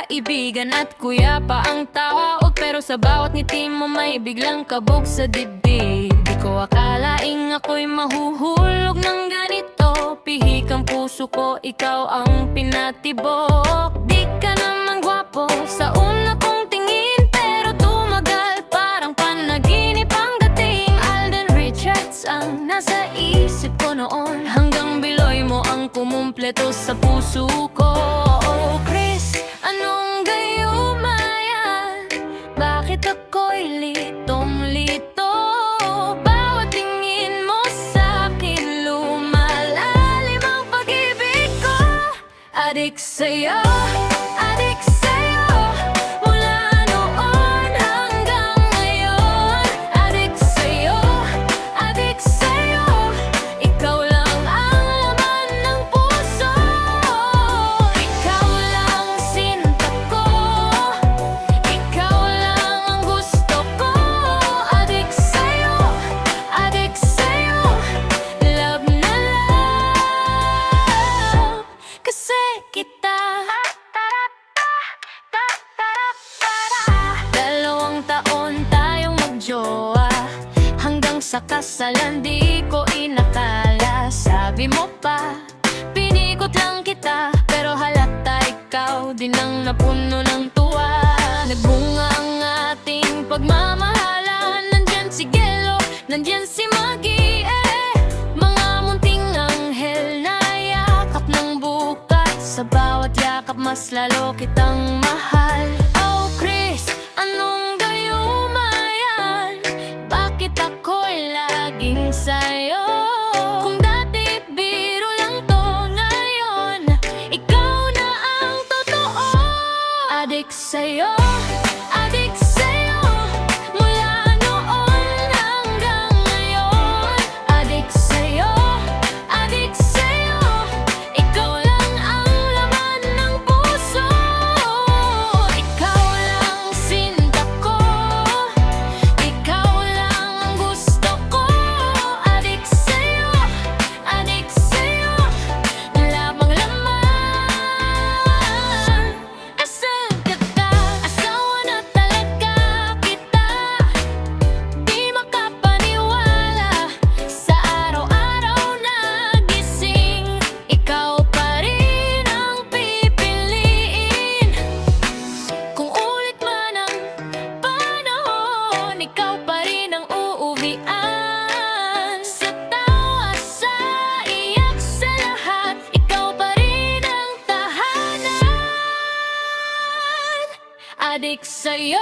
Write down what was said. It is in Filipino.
kaibigan at kuya pa ang tawag. Pero sa bawat ngiti mo may biglang kabog sa dibdib. Di ko akalaing ako'y mahuhulog ng ganito. Pihik ang puso ko, ikaw ang pinatibok. Di ka naman gwapo sa una kong tingin, pero tumagal parang panaginip ang dating. Alden Richards ang nasa isip ko noon, hanggang biloy mo ang kumumpleto sa puso ko. Oh Chris, anong gayuma yan? Bakit ako'y litong-lito? Bawat tingin mo sa'kin lumalalim ang pag-ibig ko. Adik sa'yo, adik sa'yo, mula noon hanggang ngayon. Adik sa'yo, adik sa'yo, ikaw lang ang laman ng puso. Ikaw lang sinta ko, ikaw lang ang gusto ko. Adik sa'yo, love na love kasi kita. 2 taon tayong magjowa, hanggang sa kasalan di ko inakala. Sabi mo pa, pinikot lang kita, pero halata ikaw din ang napuno ng tuwa. Nagbunga ang ating pagmamahalan. Nandyan si Gelo, nandyan si Maggie, mga munting anghel na yakap ng bukas. Sa bawat yakap mas lalo kitang mahal. Oh Chris, anong gayuma yan? Bakit ako'y laging sa'yo? Kung dati biro lang to, ngayon ikaw na ang totoo. Adik sa'yo, adik sa'yo, mula noon hanggang ngayon. Adik sa'yo, ikaw lang ang laman ng puso. Ikaw lang sinta ko, ikaw lang ang gusto ko. Adik sa'yo, lamang laman. Asan ka ta? Asawa na talaga kita. Di makapaniwala, sa araw-araw na gising, ikaw pa rin ang pipiliin. Kung ulit man ang panahon, ikaw pa rin ang uuwian. Sa tawa, sa iyak, sa lahat, ikaw pa rin ang tahanan. Adik sa'yo.